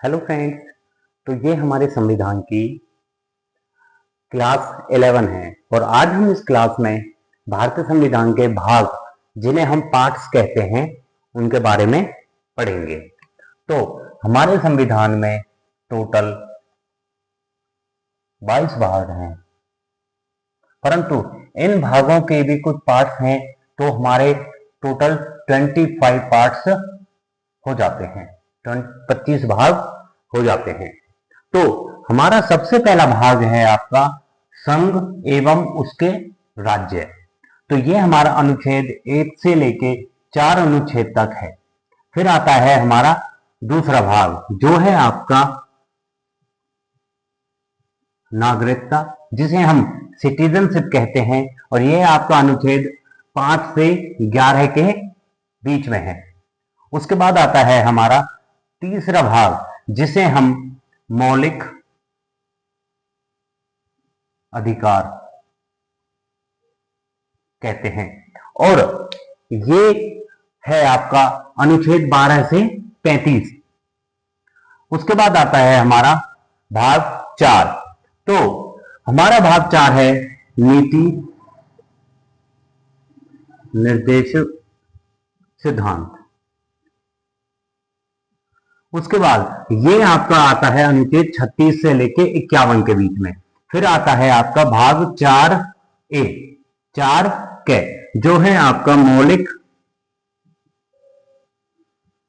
Hello friends. तो ये हमारे संविधान की क्लास 11 है और आज हम इस क्लास में भारतीय संविधान के भाग जिन्हें हम पार्ट्स कहते हैं उनके बारे में पढ़ेंगे। तो हमारे संविधान में टोटल 22 भाग हैं, परंतु इन भागों के भी कुछ पार्ट्स हैं, तो हमारे टोटल 25 पार्ट्स हो जाते हैं, 25 भाग हो जाते हैं। तो हमारा सबसे पहला भाग है आपका संघ एवं उसके राज्य। तो ये हमारा अनुच्छेद 1 से लेके 4 अनुच्छेद तक है। फिर आता है हमारा दूसरा भाग जो है आपका नागरिकता, जिसे हम सिटीजनशिप कहते हैं, और ये आपका अनुच्छेद 5 से 11 के बीच में है। उसके बाद आता है हमारा तीसरा भाग जिसे हम मौलिक अधिकार कहते हैं, और ये है आपका अनुच्छेद 12 से 35। उसके बाद आता है हमारा भाग 4। तो हमारा भाग 4 है नीति निर्देश सिद्धांत। उसके बाद ये आपका आता है अनुच्छेद 36 से लेके 51 के बीच में। फिर आता है आपका भाग 4A 4 के जो है आपका मौलिक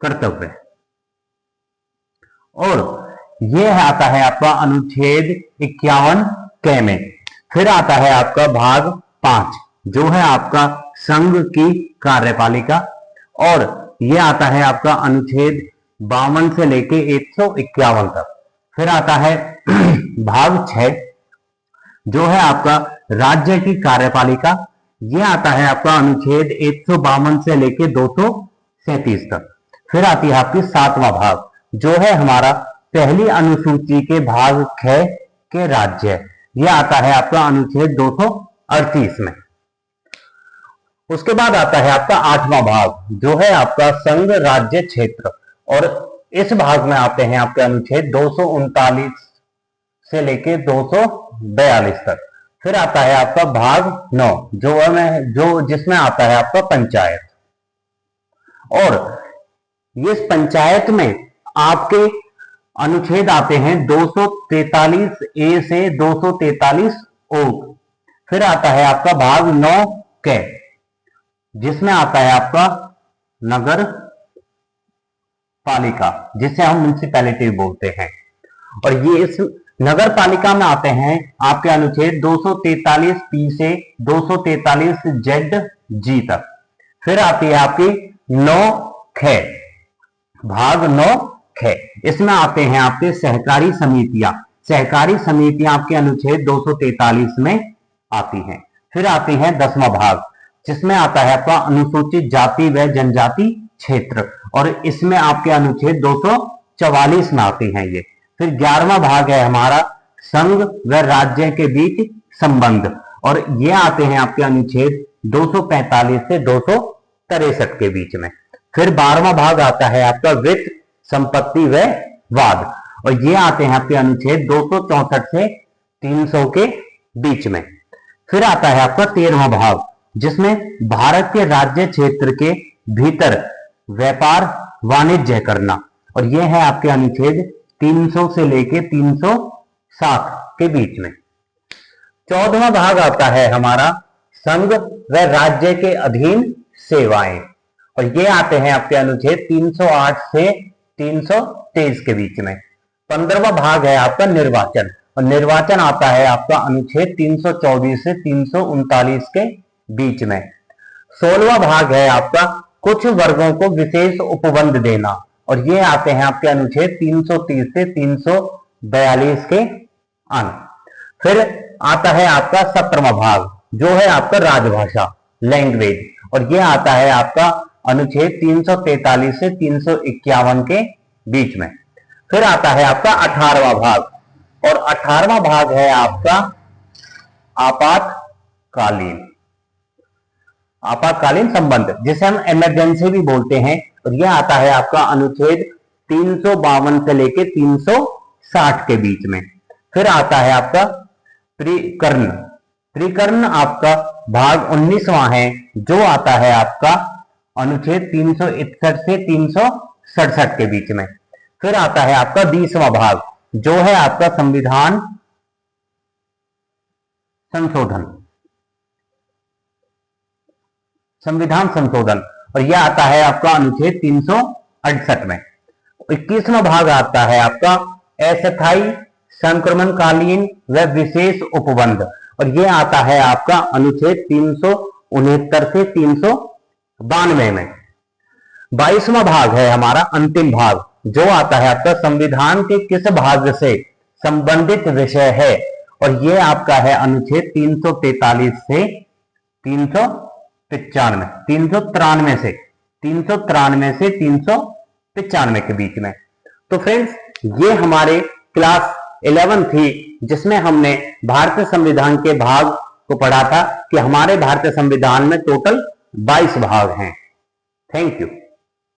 कर्तव्य, और ये आता है आपका अनुच्छेद 51 के में। फिर आता है आपका भाग 5 जो है आपका संघ की कार्यपालिका, और ये आता है आपका अनुच्छेद 52 से लेके 151 तक। फिर आता है भाग 6 जो है आपका राज्य की कार्यपालिका। ये आता है आपका अनुच्छेद 152 से लेके 237 तक। फिर आती है आपकी 7वां भाग जो है हमारा पहली अनुसूची के भाग 6 के राज्य। ये आता है आपका अनुच्छेद 238 में। उसके बाद आता है आपका 8वां भाग जो है आपका संघ राज्य क्षेत्र, और इस भाग में आते हैं आपके अनुच्छेद 239 से लेके 242 तक। फिर आता है आपका भाग 9 जो जिसमें आता है आपका पंचायत, और इस पंचायत में आपके अनुच्छेद आते हैं 243A से 243O। फिर आता है आपका भाग 9 के जिसमें आता है आपका नगर पालिका, जिसे हम म्युनिसिपैलिटी बोलते हैं, और ये इस नगर पालिका में आते हैं आपके अनुच्छेद 243P से 243ZG तक। फिर आती है आपकी 9 ख भाग 9 ख, इसमें आते हैं आपके सहकारी समितियां। सहकारी समितियां आपके अनुच्छेद 243 में आती हैं। फिर आती है 10वां भाग जिसमें आता है आपका अनुसूचित जाति व जनजाति क्षेत्र, और इसमें आपके अनुच्छेद 244 में आती हैं ये। फिर 11वां भाग है हमारा संघ व राज्य के बीच संबंध, और ये आते हैं आपके अनुच्छेद 245 से 263 के बीच में। फिर 12वां भाग आता है आपका वित्त संपत्ति व वाद, और ये आते हैं आपके अनुच्छेद 264 से 300 के बीच में। फिर आता है आपका 13वां भाग जिसमें भारत के राज्य क्षेत्र के भीतर व्यापार वाणिज्य करना, और यह है आपके अनुच्छेद 300 से लेके 360 के बीच में। 14वां भाग आता है हमारा संघ व राज्य के अधीन सेवाएं, और ये आते हैं आपके अनुच्छेद 308 से 323 के बीच में। 15वां भाग है आपका निर्वाचन, और निर्वाचन आता है आपका अनुच्छेद 324 से 339 के बीच में। 16वां भाग है आपका कुछ वर्गों को विशेष उपबंध देना, और ये आते हैं आपके अनुच्छेद 330 से 342 के अंत। फिर आता है आपका 17वां भाग जो है आपका राजभाषा लैंग्वेज, और ये आता है आपका अनुच्छेद 343 से 351 के बीच में। फिर आता है आपका 18वां भाग, और 18वां भाग है आपका आपातकालीन संबंध, जिसे हम इमरजेंसी भी बोलते हैं, और यह आता है आपका अनुच्छेद 352 से लेके 360 के बीच में। फिर आता है आपका त्रिकर्ण। त्रिकर्ण आपका भाग 19वां है, जो आता है आपका अनुच्छेद 361 से 367 के बीच में। फिर आता है आपका 20वां भाग, जो है आपका संविधान संशोधन। संविधान संशोधन, और यह आता है आपका अनुच्छेद 368 में। 21वां भाग आता है आपका अस्थायी संक्रमणकालीन व विशेष उपबंध, और यह आता है आपका अनुच्छेद 369 से 392 में। 22वां भाग है हमारा अंतिम भाग, जो आता है आपका संविधान के किस भाग से संबंधित विषय है, और यह आपका है अनुच्छेद 343 से 395, 393 से 395 के बीच में। तो फ्रेंड्स, ये हमारे क्लास 11 थी, जिसमें हमने भारतीय संविधान के भाग को पढ़ा था कि हमारे भारतीय संविधान में टोटल 22 भाग हैं। Thank you.